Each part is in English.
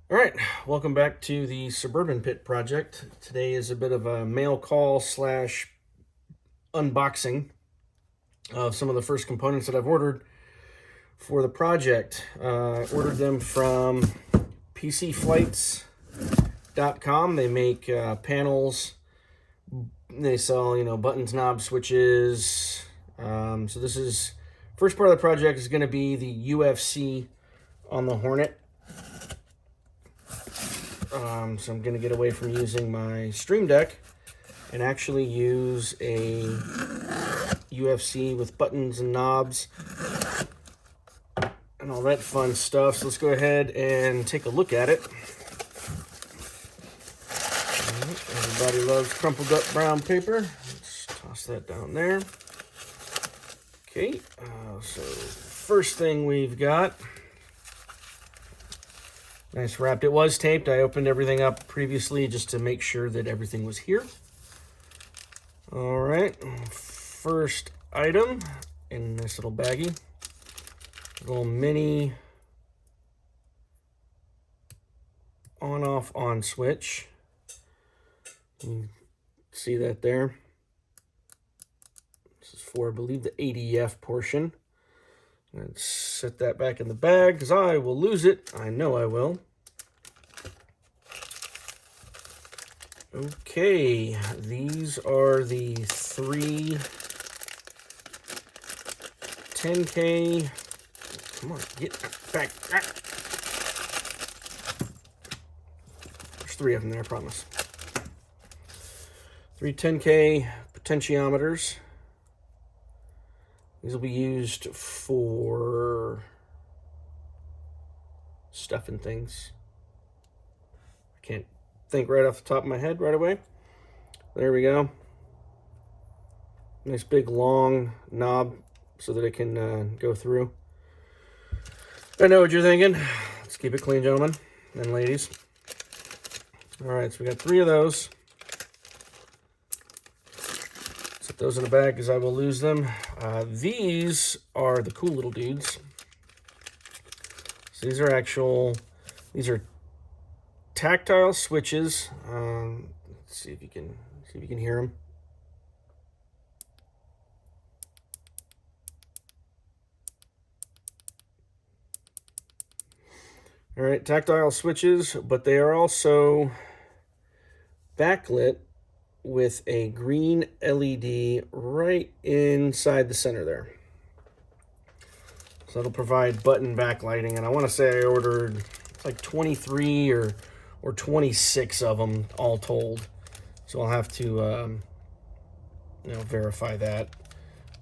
All right, welcome back to the Suburban Pit project. Today is a bit of a mail call slash unboxing of some of the first components that I've ordered for the project. I ordered them from PCFlights.com. They make panels. They sell, buttons, knobs, switches. So this is first part of the project is going to be the UFC on the Hornet. So I'm going to get away from using my Stream Deck and actually use a UFC with buttons and knobs and all that fun stuff. So let's go ahead and take a look at it. Everybody loves crumpled up brown paper. Let's toss that down there. Okay, so first thing we've got. Nice wrapped. It was taped. I opened everything up previously just to make sure that everything was here. All right, first item in this little baggie. Little mini on-off on switch. You see that there? This is for, I believe, the ADF portion. And set that back in the bag because I will lose it. I know I will. Okay, these are the three 10K. Come on, get back. There's three of them there, I promise. Three 10K potentiometers. These will be used for stuff and things. I can't think right off the top of my head right away. There we go. Nice big long knob so that it can go through. I know what you're thinking. Let's keep it clean, gentlemen and ladies. All right, so we got three of those. Set those in the bag because I will lose them. These are the cool little dudes. So these are tactile switches. Let's see if you can hear them. All right, tactile switches, but they are also backlit with a green LED right inside the center there. So it'll provide button backlighting, and I want to say I ordered like 23 or 26 of them all told. So I'll have to verify that.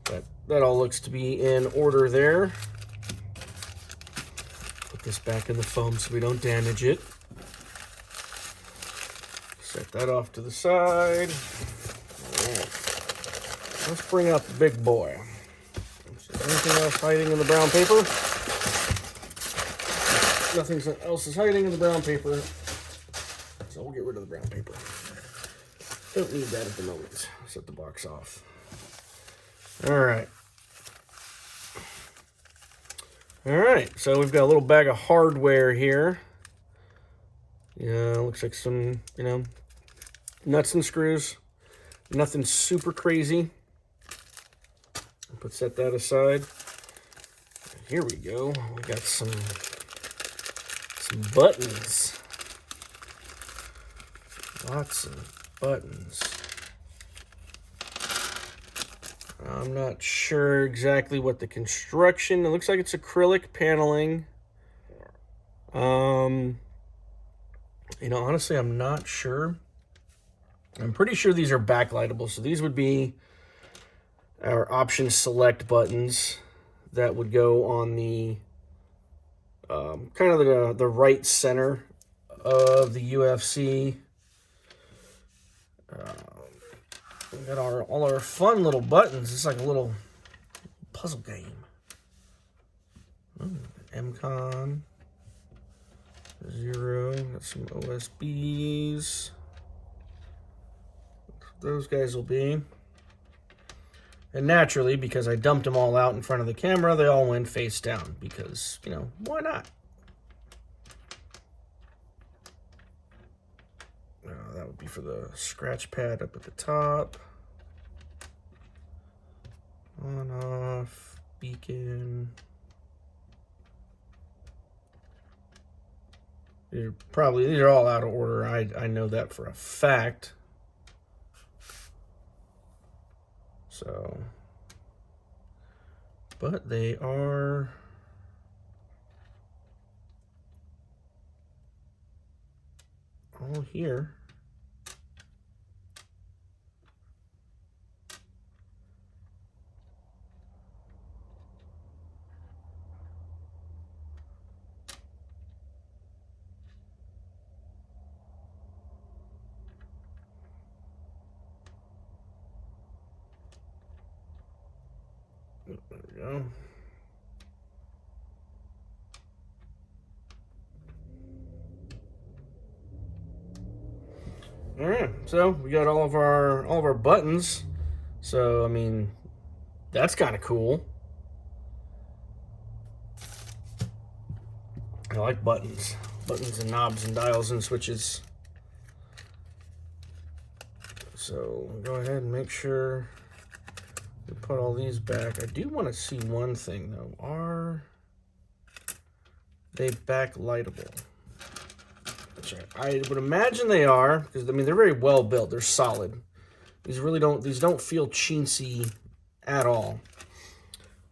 But that all looks to be in order there. Put this back in the foam so we don't damage it. Set that off to the side. All right. Let's bring out the big boy. Is there anything else hiding in the brown paper? Nothing else is hiding in the brown paper. So we'll get rid of the brown paper. Don't need that at the moment. Set the box off. All right. All right, so we've got a little bag of hardware here. Yeah, looks like some, nuts and screws. Nothing super crazy. Set that aside. Here we go. We got some buttons. Lots of buttons. I'm not sure exactly what the construction. It looks like it's acrylic paneling. Honestly, I'm not sure. I'm pretty sure these are backlightable. So these would be our option select buttons that would go on the kind of the right center of the UFC. We got all our fun little buttons. It's like a little puzzle game. MCON 0. Got some OSBs. Those guys will be. And naturally, because I dumped them all out in front of the camera, they all went face down because, why not? that would be for the scratch pad up at the top. On, off, beacon. These are all out of order. I know that for a fact. So, but they are all here. There we go. All right, so we got all of our buttons. So I mean, that's kind of cool. I like buttons and knobs and dials and switches. So go ahead and make sure we put all these back. I do want to see one thing though. Are they backlightable? I would imagine they are, because I mean they're very well built. They're solid. These don't feel chintzy at all.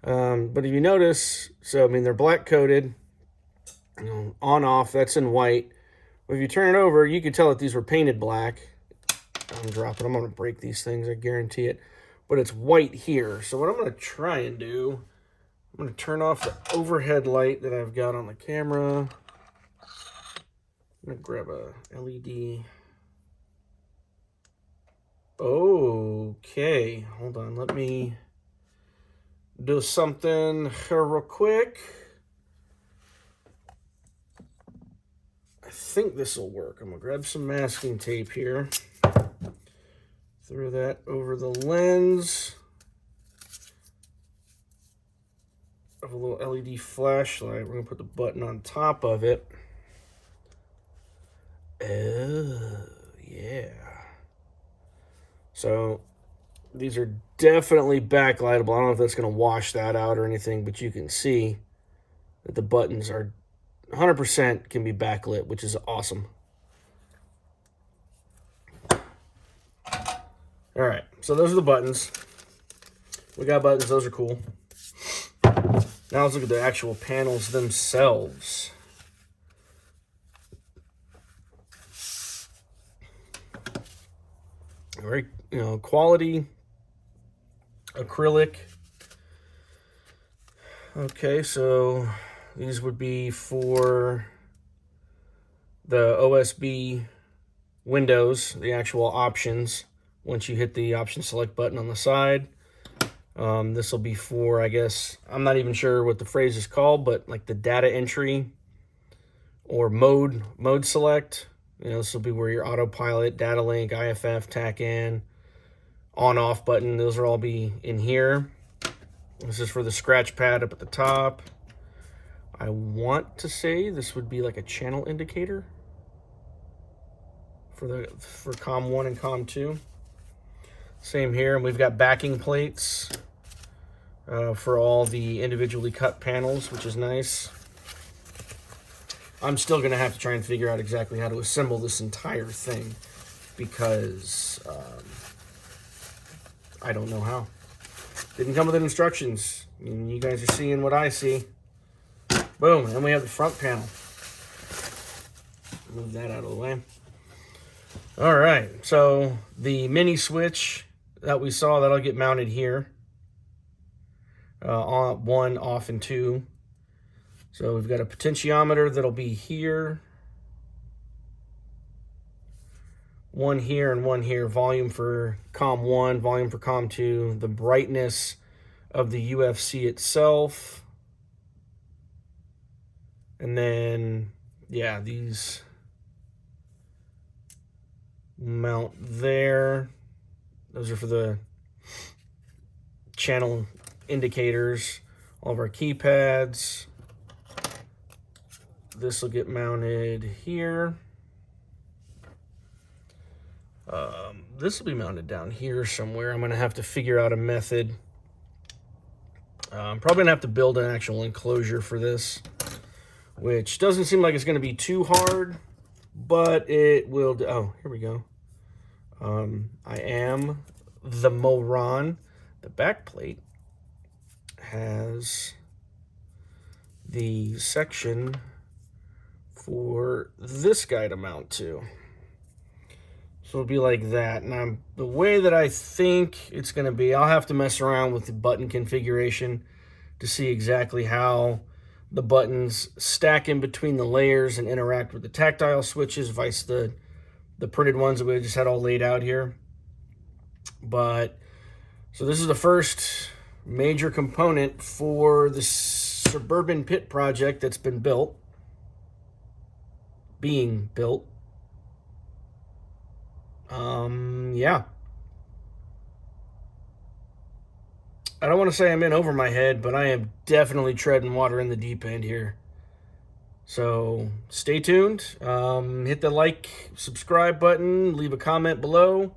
But if you notice, so I mean they're black coated. You know, on off, that's in white. But if you turn it over, you can tell that these were painted black. I'm gonna break these things, I guarantee it. But it's white here. So what I'm gonna try and do, I'm gonna turn off the overhead light that I've got on the camera. I'm gonna grab a LED. Okay, hold on, let me do something here real quick. I think this will work. I'm gonna grab some masking tape here. Throw that over the lens of a little LED flashlight. We're gonna put the button on top of it. Oh, yeah. So these are definitely backlightable. I don't know if that's gonna wash that out or anything, but you can see that the buttons are 100% can be backlit, which is awesome. All right, so those are the buttons. We got buttons, those are cool. Now let's look at the actual panels themselves. Very, quality acrylic. Okay, so these would be for the OSB windows, the actual options. Once you hit the option select button on the side, this will be for, I guess, I'm not even sure what the phrase is called, but like the data entry or mode select. This will be where your autopilot, data link, IFF, tack in, on off button. Those will all be in here. This is for the scratch pad up at the top. I want to say this would be like a channel indicator for COM 1 and COM 2. Same here, and we've got backing plates for all the individually cut panels, which is nice. I'm still gonna have to try and figure out exactly how to assemble this entire thing because I don't know how. Didn't come with instructions. I mean, you guys are seeing what I see. Boom, and we have the front panel. Move that out of the way. All right, so the mini switch that we saw, that'll get mounted here. On 1, off, and 2. So we've got a potentiometer that'll be here. 1 here and 1 here. Volume for COM 1, volume for COM 2. The brightness of the UFC itself. And then, yeah, these mount there. Those are for the channel indicators. All of our keypads. This will get mounted here. This will be mounted down here somewhere. I'm going to have to figure out a method. I'm probably going to have to build an actual enclosure for this, which doesn't seem like it's going to be too hard, but it will do. Oh, here we go. I am the moron. The back plate has the section for this guy to mount to. So it'll be like that. And the way that I think it's going to be, I'll have to mess around with the button configuration to see exactly how the buttons stack in between the layers and interact with the tactile switches, vice the printed ones that we just had all laid out here. But so this is the first major component for the Suburban pit project that's been built, being built. Yeah. I don't want to say I'm in over my head, but I am definitely treading water in the deep end here. So stay tuned. Hit the like, subscribe button, leave a comment below.